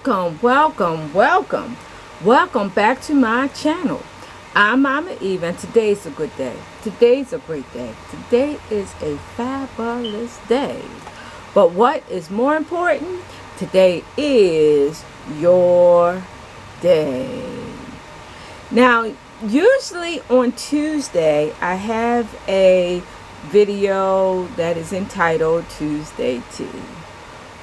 Welcome back to my channel. I'm Mama Eve, and today's a good day. Today's a great day. Today is a fabulous day. But what is more important? Today is your day. Now, usually on Tuesday, I have a video that is entitled Tuesday Tea.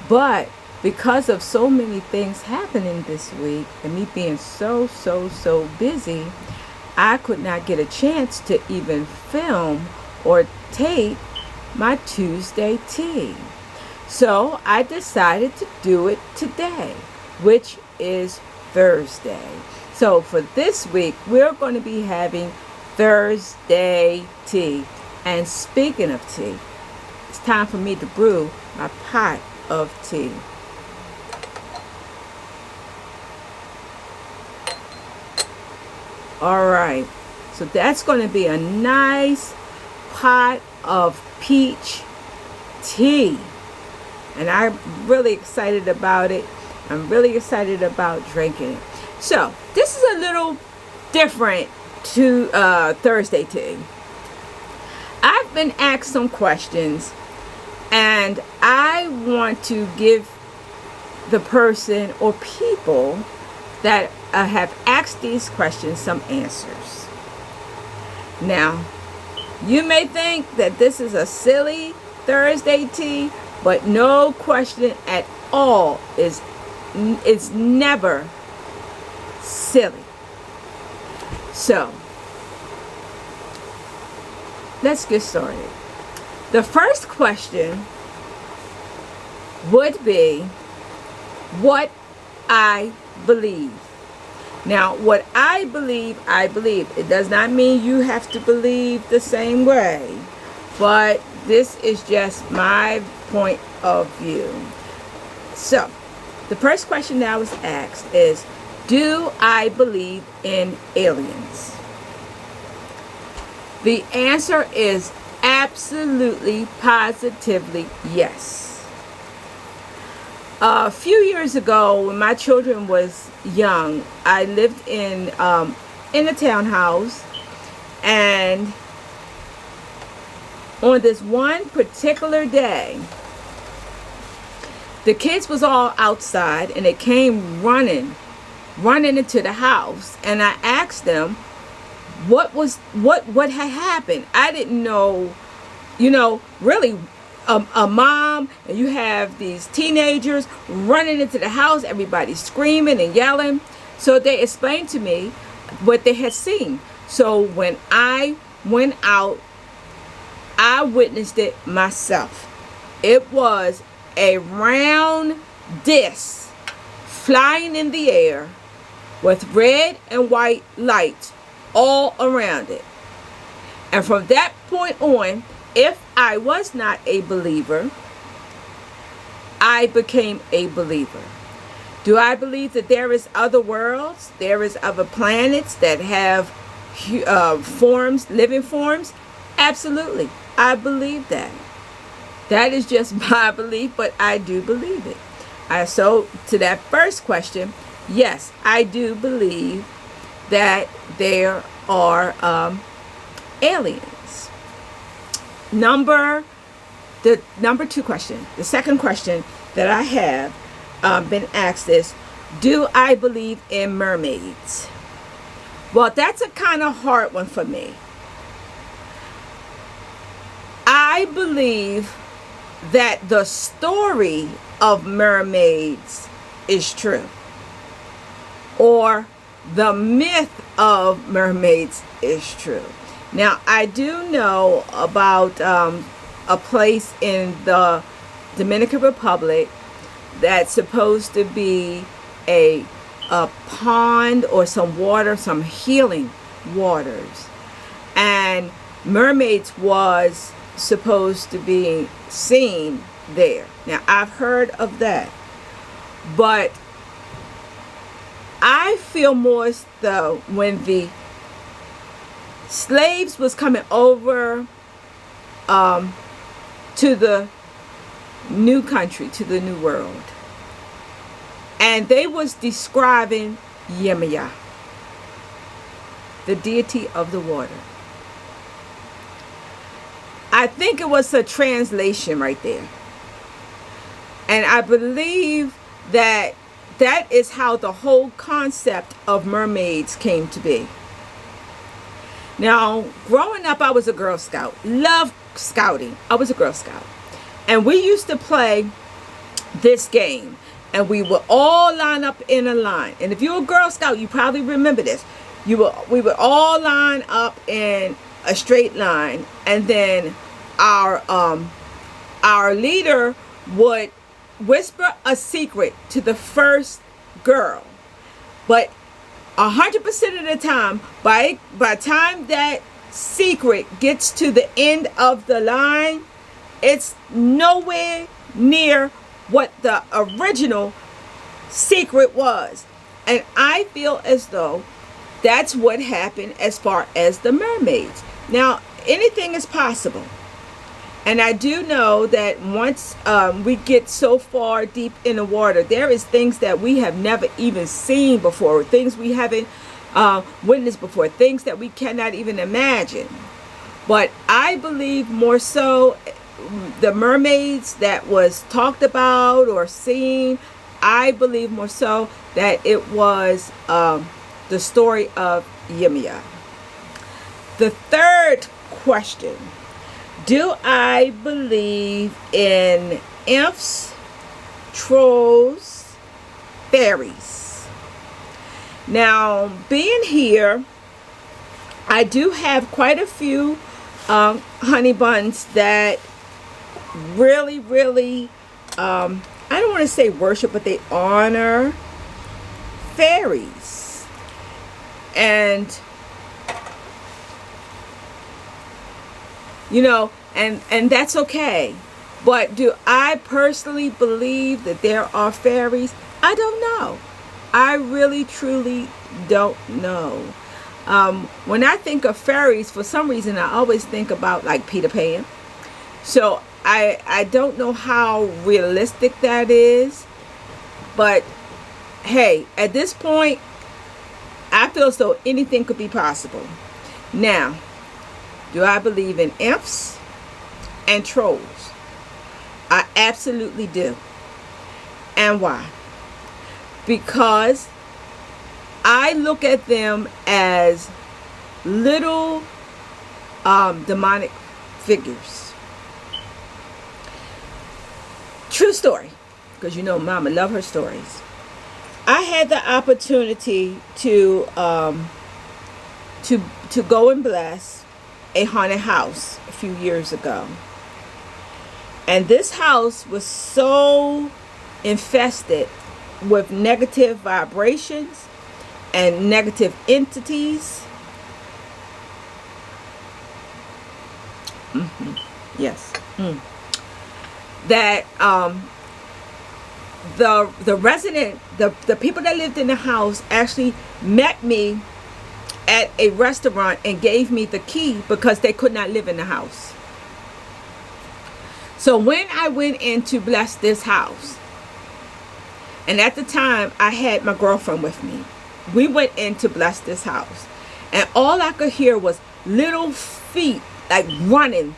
But because of so many things happening this week and me being so busy, I could not get a chance to even film or tape my Tuesday tea. So I decided to do it today, which is Thursday. So for this week, we're going to be having Thursday tea. And speaking of tea, it's time for me to brew my pot of tea. All right, so that's going to be a nice pot of peach tea, and I'm really excited about it. I'm really excited about drinking it. So this is a little different to Thursday tea. I've been asked some questions, and I want to give the person or people that have asked these questions some answers. Now, you may think that this is a silly Thursday tea, but no question at all is never silly. So, let's get started. The first question would be what I believe. Now, what I believe. It does not mean you have to believe the same way, but this is just my point of view. So, the first question that I was asked is, do I believe in aliens? The answer is absolutely, positively yes. A few years ago, when my children was young, I lived in a townhouse, and on this one particular day, the kids was all outside, and they came running into the house, and I asked them what had happened. I didn't know, really. A mom, and you have these teenagers running into the house, everybody screaming and yelling. So they explained to me what they had seen. So when I went out, I witnessed it myself. It was a round disc flying in the air with red and white lights all around it. And from that point on, if I was not a believer, I became a believer. Do I believe that there is other worlds? There is other planets that have forms, living forms? Absolutely. I believe that. That is just my belief, but I do believe it. So to that first question, yes, I do believe that there are aliens. Number two question. The second question that I have been asked is, do I believe in mermaids? Well, that's a kind of hard one for me. I believe that the story of mermaids is true, or the myth of mermaids is true. Now, I do know about a place in the Dominican Republic that's supposed to be a pond or some water, some healing waters. And mermaids was supposed to be seen there. Now, I've heard of that. But I feel more though when the slaves was coming over to the new country, to the new world, And they was describing Yemaya, the deity of the water. I think it was a translation right there. And I believe that that is how the whole concept of mermaids came to be. Now, growing up, I was a Girl Scout. Loved scouting. I was a Girl Scout. And we used to play this game. And we would all line up in a line. And if you're a Girl Scout, you probably remember this. We would all line up in a straight line. And then our leader would whisper a secret to the first girl. But 100% of the time, by the time that secret gets to the end of the line, it's nowhere near what the original secret was. And I feel as though that's what happened as far as the mermaids. Now, anything is possible. And I do know that once we get so far deep in the water, there is things that we have never even seen before, things we haven't witnessed before, things that we cannot even imagine. But I believe more so the mermaids that was talked about or seen, I believe more so that it was the story of Yemaya. The third question: do I believe in imps, trolls, fairies? Now, being here, I do have quite a few honey buns that really, I don't want to say worship, but they honor fairies. And you know, and that's okay. But do I personally believe that there are fairies? I don't know. I really, truly don't know. When I think of fairies, for some reason, I always think about like Peter Pan. So I don't know how realistic that is. But hey, at this point, I feel as though anything could be possible. Now, do I believe in imps and trolls? I absolutely do. And why? Because I look at them as little demonic figures. True story. Because you know Mama love her stories. I had the opportunity to go and bless a haunted house a few years ago. And this house was so infested with negative vibrations and negative entities. Yes. That the resident, the people that lived in the house actually met me at a restaurant and gave me the key because they could not live in the house. So when I went in to bless this house, and at the time I had my girlfriend with me, we went in to bless this house, and all I could hear was little feet like running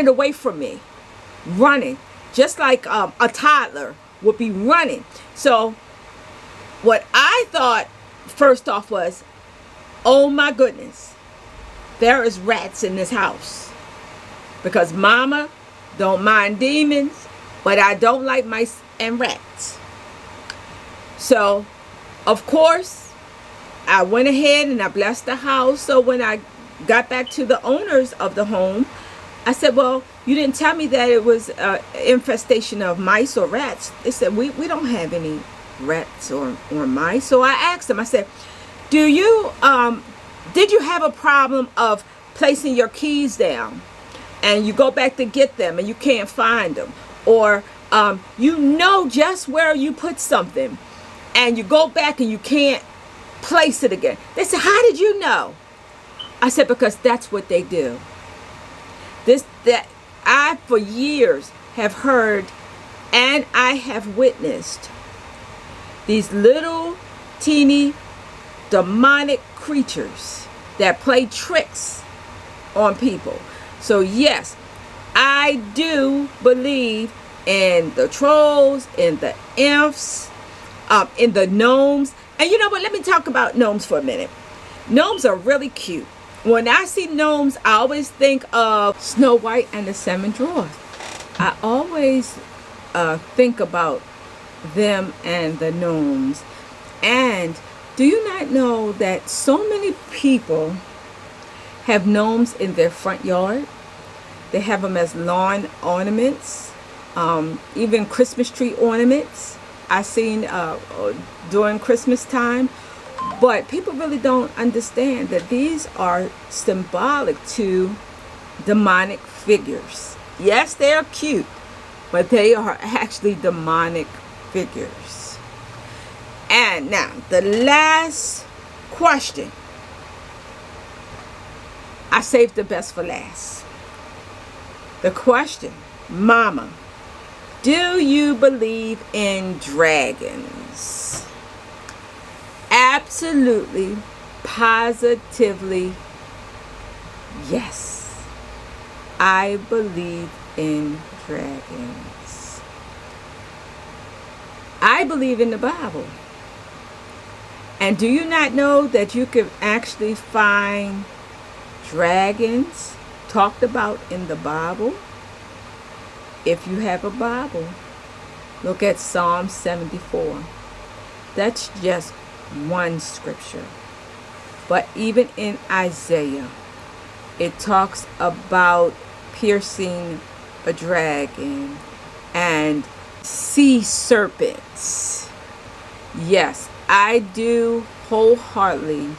away from me, running just like a toddler would be running. So what I thought first off was, oh my goodness, there is rats in this house. Because Mama don't mind demons, but I don't like mice and rats. So, of course, I went ahead and I blessed the house. So when I got back to the owners of the home, I said, well, you didn't tell me that it was an infestation of mice or rats. They said, we don't have any rats or mice. So I asked them, I said, did you have a problem of placing your keys down and you go back to get them and you can't find them? Or you know just where you put something and you go back and you can't place it again. They said, how did you know? I said, because that's what they do. That I for years have heard and I have witnessed These little teeny demonic creatures that play tricks on people. So yes, I do believe in the trolls, in the imps, in the gnomes. And you know what? Let me talk about gnomes for a minute. Gnomes are really cute. When I see gnomes, I always think of Snow White and the Seven Dwarfs. I always think about them and the gnomes. And do you not know that so many people have gnomes in their front yard? They have them as lawn ornaments, even Christmas tree ornaments. I've seen during Christmas time. But people really don't understand that these are symbolic to demonic figures. Yes, they are cute, but they are actually demonic figures. And now, the last question. I saved the best for last. The question, Mama, do you believe in dragons? Absolutely, positively, yes. I believe in dragons. I believe in the Bible. And do you not know that you can actually find dragons talked about in the Bible? If you have a Bible, look at Psalm 74. That's just one scripture. But even in Isaiah, it talks about piercing a dragon and sea serpents. Yes, I do wholeheartedly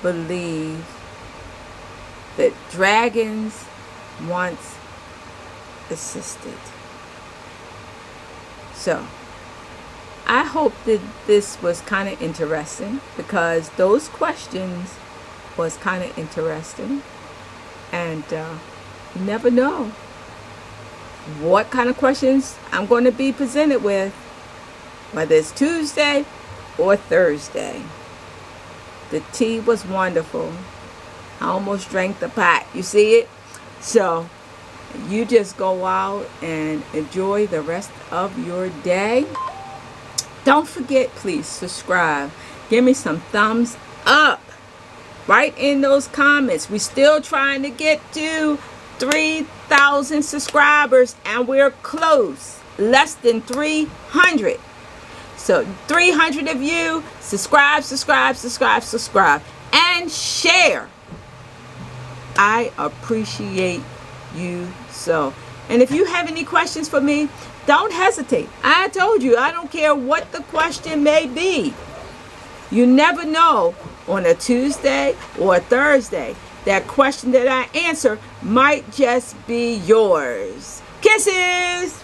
believe that dragons once existed. So I hope that this was kind of interesting, because those questions was kind of interesting. And you never know what kind of questions I'm going to be presented with, whether it's Tuesday or Thursday. The tea was wonderful. I almost drank the pot. You see it? So you just go out and enjoy the rest of your day. Don't forget, please subscribe. Give me some thumbs up. Write in those comments. We're still trying to get to 3,000 subscribers, and we're close. Less than 300. So 300 of you, subscribe, and share. I appreciate you so. And if you have any questions for me, don't hesitate. I told you, I don't care what the question may be. You never know, on a Tuesday or a Thursday, that question that I answer might just be yours. Kisses!